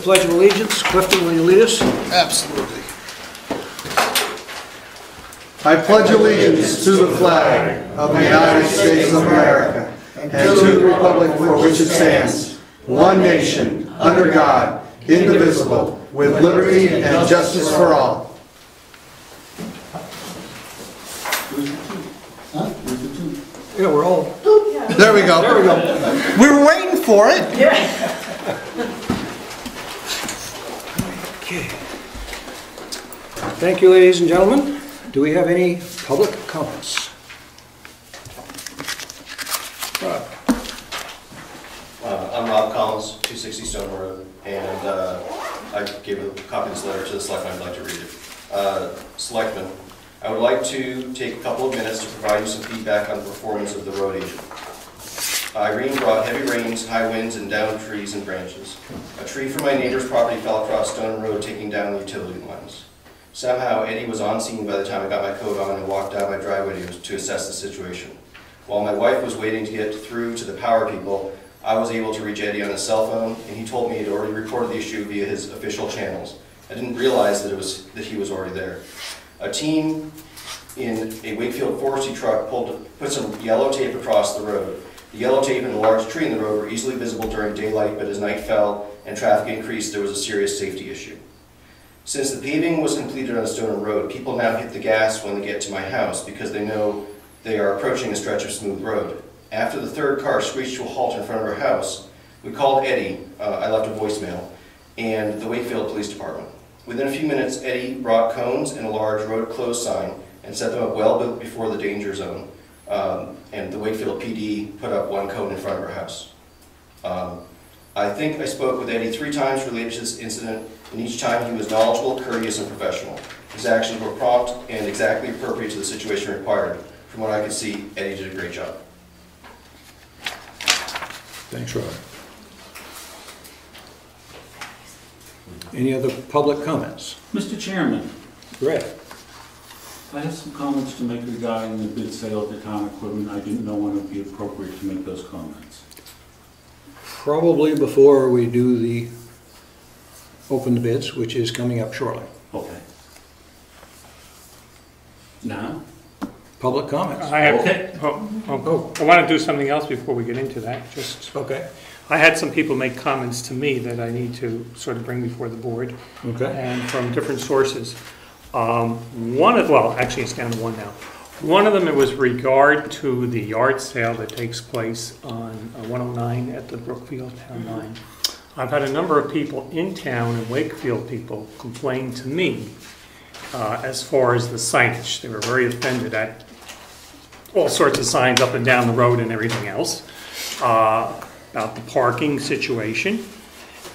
Pledge of Allegiance. Clifton, will you lead us? Absolutely. I pledge allegiance to the flag of the United States of America and to the republic for which it stands, one nation, under God, indivisible, with liberty and justice for all. Yeah, we're all... There we go. There we go. We were waiting for it. Okay. Thank you, ladies and gentlemen. Do we have any public comments? Rob. I'm Rob Collins, 260 Stone Road, and I gave a copy of this letter to the selectmen. I'd like to read it. Selectmen, I would like to take a couple of minutes to provide you some feedback on the performance of the road agent. Irene brought heavy rains, high winds, and downed trees and branches. A tree from my neighbor's property fell across Stone Road, taking down the utility lines. Somehow, Eddie was on scene by the time I got my coat on and walked down my driveway to assess the situation. While my wife was waiting to get through to the power people, I was able to reach Eddie on his cell phone, and he told me he'd already reported the issue via his official channels. I didn't realize that he was already there. A team in a Wakefield forestry truck put some yellow tape across the road. The yellow tape and a large tree in the road were easily visible during daylight, but as night fell and traffic increased, there was a serious safety issue. Since the paving was completed on Stone Road, people now hit the gas when they get to my house because they know they are approaching a stretch of smooth road. After the third car screeched to a halt in front of our house, we called Eddie, I left a voicemail, and the Wakefield Police Department. Within a few minutes, Eddie brought cones and a large road closed sign and set them up well before the danger zone, and the Wakefield PD put up one cone in front of our house. I think I spoke with Eddie 3 times related to this incident, and each time he was knowledgeable, courteous, and professional. His actions were prompt and exactly appropriate to the situation required. From what I could see, Eddie did a great job. Thanks, Rob. Any other public comments? Mr. Chairman, Greg. I have some comments to make regarding the bid sale of the town equipment. I didn't know when it would be appropriate to make those comments. Probably before we do the open the bids, which is coming up shortly. Okay. Now? Public comments. I have, Okay. I want to do something else before we get into that. Okay. I had some people make comments to me that I need to sort of bring before the board, Okay. and from different sources. Well, actually it's down to one now. One of them, it was regard to the yard sale that takes place on 109 at the Brookfield Town Line. I've had a number of people in town, and Wakefield people, complain to me as far as the signage. They were very offended at all sorts of signs up and down the road and everything else about the parking situation.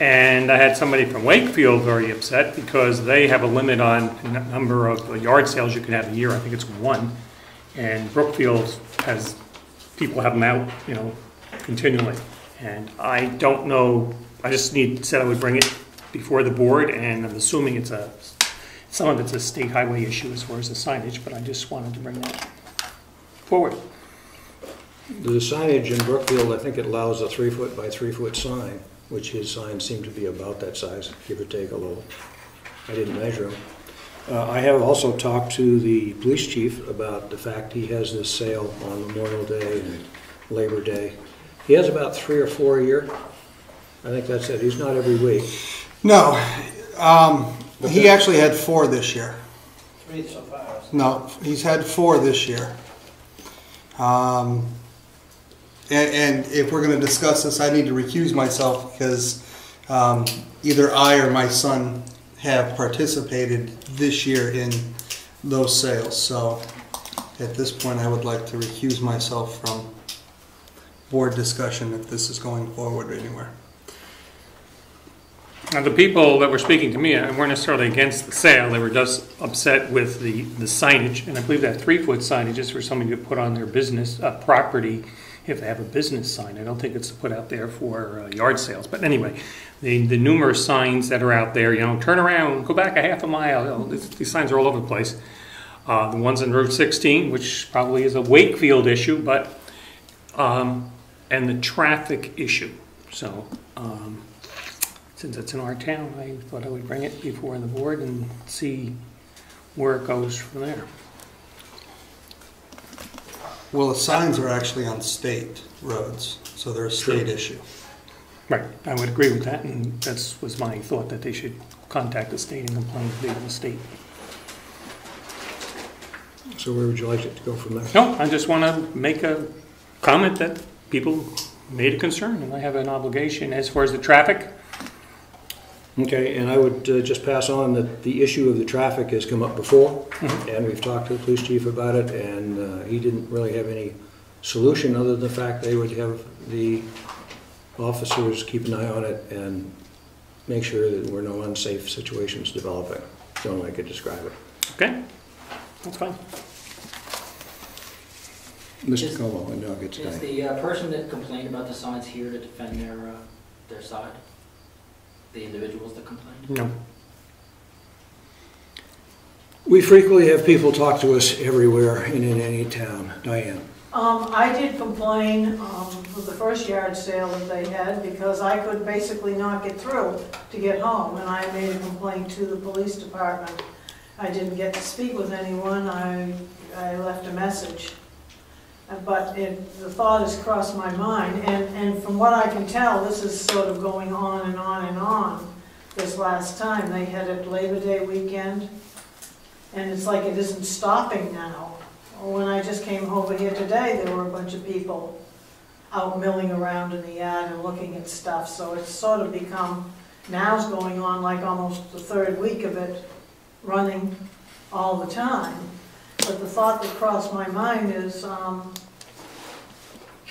And I had somebody from Wakefield very upset because they have a limit on the number of yard sales you can have a year. I think it's 1. And Brookfield has, people have them out, you know, continually. And I don't know, I just said I would bring it before the board, and I'm assuming it's some of it's a state highway issue as far as the signage, but I just wanted to bring that forward. The signage in Brookfield, I think it allows a 3-foot by 3-foot sign, which his signs seem to be about that size, give or take a little. I didn't measure them. I have also talked to the police chief about the fact he has this sale on Memorial Day and Labor Day. He has about 3 or 4 a year. I think that's it. He's not every week. No, he actually had 4 this year. 3 so far. No, he's had 4 this year. And if we're going to discuss this, I need to recuse myself because either I or my son have participated this year in those sales. So at this point, I would like to recuse myself from board discussion if this is going forward anywhere. Now, the people that were speaking to me weren't necessarily against the sale. They were just upset with the signage. And I believe that 3-foot signage is for somebody to put on their business property if they have a business sign. I don't think it's put out there for yard sales. But anyway, the numerous signs that are out there, you know, turn around, go back a half a mile. You know, these signs are all over the place. The ones on Route 16, which probably is a Wakefield issue, but and the traffic issue. So since it's in our town, I thought I would bring it before the board and see where it goes from there. Well, the signs are actually on state roads, so they're a state issue. Right, I would agree with that, and that was my thought, that they should contact the state and complain to the state. So where would you like it to go from there? No, I just want to make a comment that people made a concern, and I have an obligation as far as the traffic. Okay, and I would just pass on that the issue of the traffic has come up before, and we've talked to the police chief about it, and he didn't really have any solution other than the fact they would have the officers keep an eye on it and make sure that there were no unsafe situations developing. The only way I could describe it. Okay, that's fine. Mr. Comeau, and Doug, it's Is time. the person that complained about the signs here to defend their side? The individuals that complained? No. We frequently have people talk to us everywhere and in any town. Diane. I did complain with the first yard sale that they had because I could basically not get through to get home, and I made a complaint to the police department. I didn't get to speak with anyone. I left a message. But the thought has crossed my mind, and from what I can tell, this is sort of going on and on and on. This last time, they had it Labor Day weekend, and it's like it isn't stopping now. When I just came over here today, there were a bunch of people out milling around in the yard and looking at stuff, so it's sort of become, now's going on like almost the third week of it running all the time. But the thought that crossed my mind is,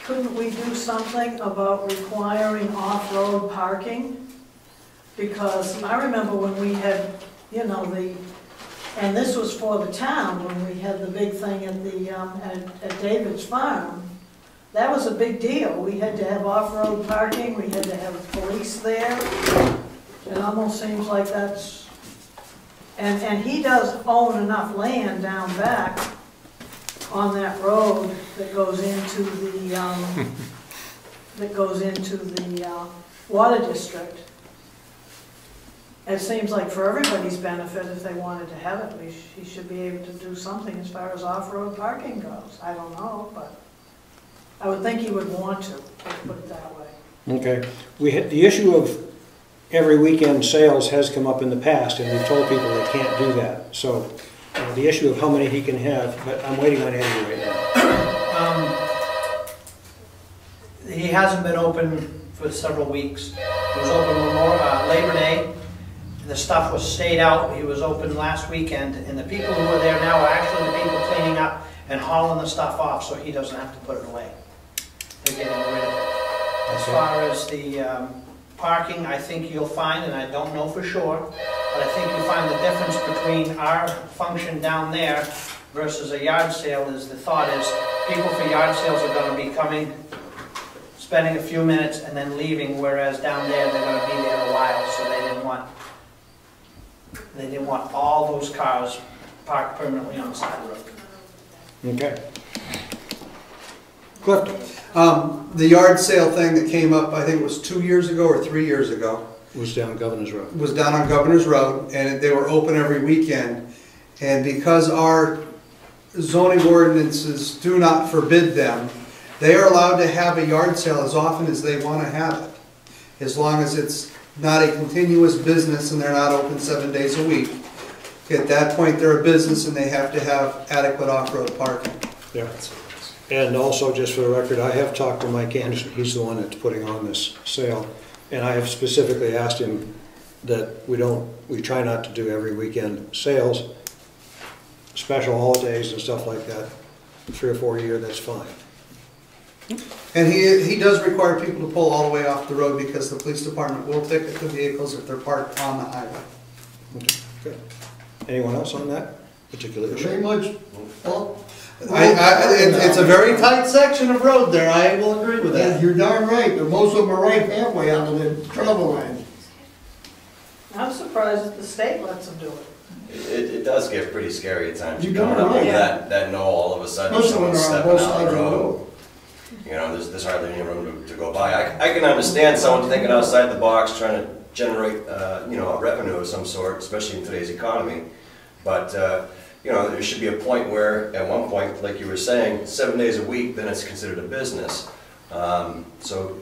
couldn't we do something about requiring off-road parking? Because I remember when we had, you know, and this was for the town, when we had the big thing at the at David's farm. That was a big deal. We had to have off-road parking. We had to have police there. It almost seems like that's. And he does own enough land down back on that road that goes into the water district. It seems like for everybody's benefit, if they wanted to have it, he should be able to do something as far as off-road parking goes. I don't know, but I would think he would want to, let's put it that way. Okay. We had the issue of every weekend sales has come up in the past, and we've told people they can't do that. So the issue of how many he can have, but I'm waiting on Andrew right now. He hasn't been open for several weeks. He was open Labor Day. The stuff was stayed out. He was open last weekend, and the people who are there now are actually the people cleaning up and hauling the stuff off, so he doesn't have to put it away. They're getting rid of it. As far as the parking, I think you'll find, and I don't know for sure, but I think you'll find the difference between our function down there versus a yard sale is, the thought is, people for yard sales are going to be coming, spending a few minutes, and then leaving, whereas down there they're going to be there a while, so they didn't want all those cars parked permanently on the side of the road. Okay. Clifton. The yard sale thing that came up, I think it was 2 years ago or 3 years ago, Was down Governor's Road. was down on Governor's Road, and they were open every weekend. And because our zoning ordinances do not forbid them, they are allowed to have a yard sale as often as they want to have it, as long as it's not a continuous business and they're not open 7 days a week. At that point, they're a business and they have to have adequate off-road parking. Yeah. And also, just for the record, I have talked to Mike Anderson. He's the one that's putting on this sale. And I have specifically asked him that we try not to do every weekend sales, special holidays and stuff like that. 3 or 4 a year, that's fine. And he does require people to pull all the way off the road because the police department will ticket the vehicles if they're parked on the highway. Okay, good. Anyone else on that particular issue? Very much. Well, It's a very tight section of road there, I will agree with that. you're darn right, but most of them are right halfway out of the travel line. I'm surprised that the state lets them do it. It does get pretty scary at times. You You're coming up don't with know. that knoll, all of a sudden Most of them someone's are on stepping both out sides the of the road. road. You know, there's hardly any room to go by. I can understand someone thinking outside the box, trying to generate, a revenue of some sort, especially in today's economy. But, there should be a point where, at one point, like you were saying, 7 days a week, then it's considered a business. So,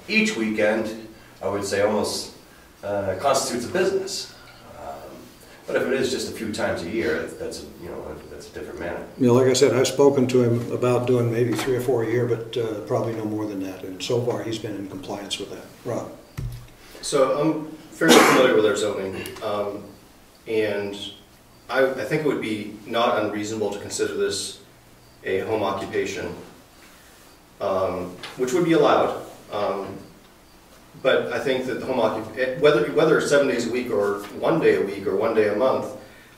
each weekend, I would say almost constitutes a business. But if it is just a few times a year, that's a different matter. Like I said, I've spoken to him about doing maybe 3 or 4 a year, but probably no more than that. And so far, he's been in compliance with that. Rob? So I'm fairly familiar with our zoning, and I think it would be not unreasonable to consider this a home occupation, which would be allowed. But I think that the home occupation, whether 7 days a week or 1 day a week or 1 day a month,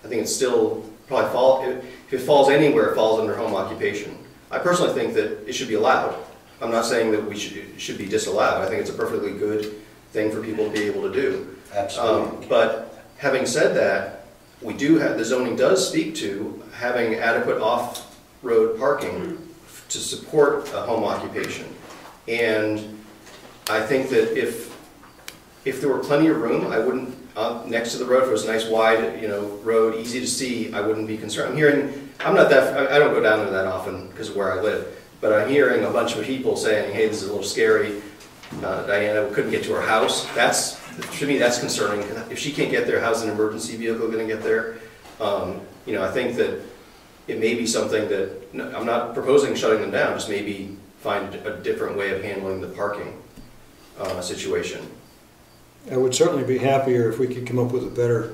I think it's still probably if it falls anywhere, it falls under home occupation. I personally think that it should be allowed. I'm not saying that it should be disallowed. I think it's a perfectly good thing for people to be able to do. Absolutely. But having said that, the zoning does speak to having adequate off-road parking to support a home occupation. And I think that if there were plenty of room, I wouldn't, next to the road, if it was a nice wide, road, easy to see, I wouldn't be concerned. I don't go down there that often because of where I live, but I'm hearing a bunch of people saying, hey, this is a little scary. Diana couldn't get to her house. To me, that's concerning. If she can't get there, how's an emergency vehicle going to get there? I think that it may be something that, I'm not proposing shutting them down, just maybe find a different way of handling the parking situation. I would certainly be happier if we could come up with a better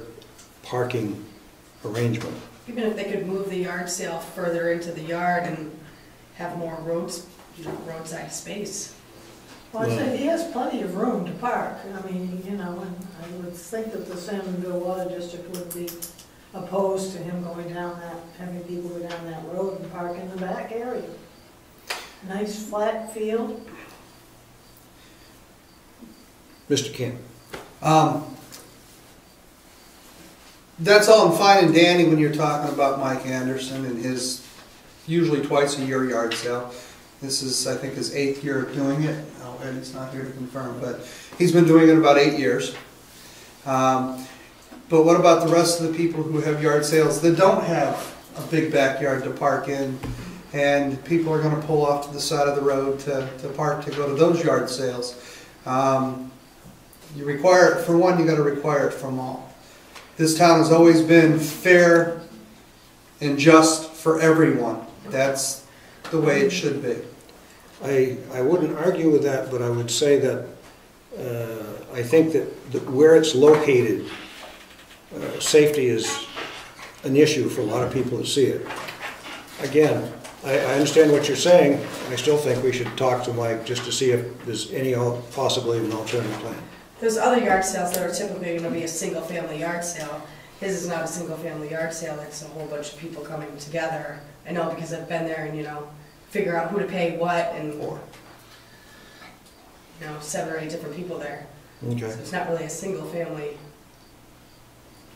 parking arrangement. Even if they could move the yard sale further into the yard and have more roadside space. Well, I say he has plenty of room to park. I mean, and I would think that the Salmonville Water District would be opposed to him going down having people go down that road and park in the back area. Nice flat field. Mr. Kent? That's all fine and dandy when you're talking about Mike Anderson and his usually twice a year yard sale. This is, I think, his 8th year of doing it. Oh, Eddie's not here to confirm, but he's been doing it about 8 years. But what about the rest of the people who have yard sales that don't have a big backyard to park in, and people are going to pull off to the side of the road to park to go to those yard sales? You require it for one, you got to require it from all. This town has always been fair and just for everyone. That's the way it should be. I wouldn't argue with that, but I would say that I think that where it's located, safety is an issue for a lot of people to see it. Again, I understand what you're saying. I still think we should talk to Mike just to see if there's any possibly an alternative plan. There's other yard sales that are typically going to be a single-family yard sale. His is not a single-family yard sale. It's a whole bunch of people coming together. I know because I've been there and, figure out who to pay what and, 7 or 8 different people there. Okay. So it's not really a single-family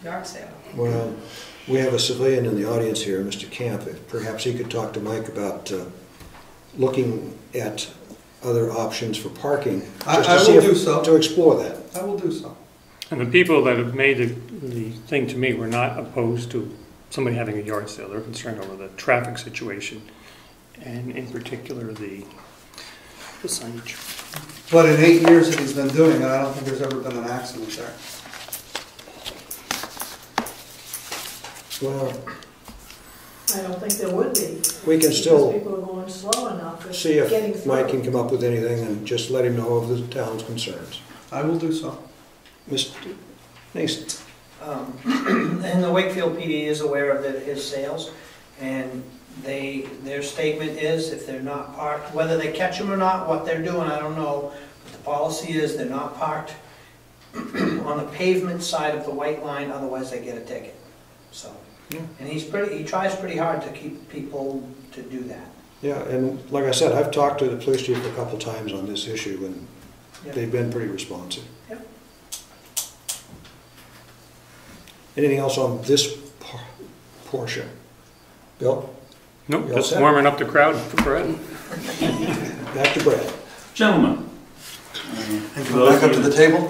yard sale. Well, we have a civilian in the audience here, Mr. Camp. If perhaps he could talk to Mike about looking at other options for parking. I will do so. To explore that. I will do so. And the people that have made the thing to me were not opposed to somebody having a yard sale. They're concerned over the traffic situation and in particular the signage. But in 8 years that he's been doing it, I don't think there's ever been an accident there. Well, I don't think there would be. we can still Because people are going slow enough. It's see getting if through. Mike can come up with anything and just let him know of the town's concerns. I will do so. Mr. Nason? And the Wakefield PD is aware of his sales, and their statement is if they're not parked, whether they catch them or not, what they're doing, I don't know, but the policy is they're not parked on the pavement side of the white line, otherwise they get a ticket. So, Yeah. and he tries pretty hard to keep people to do that. Yeah, and like I said, I've talked to the police chief a couple times on this issue, and Yeah. they've been pretty responsive. Yep. Anything else on this portion? Bill? Nope, You all just set? warming up the crowd for Brad. Back to Brad. Gentlemen, And come back up to the table?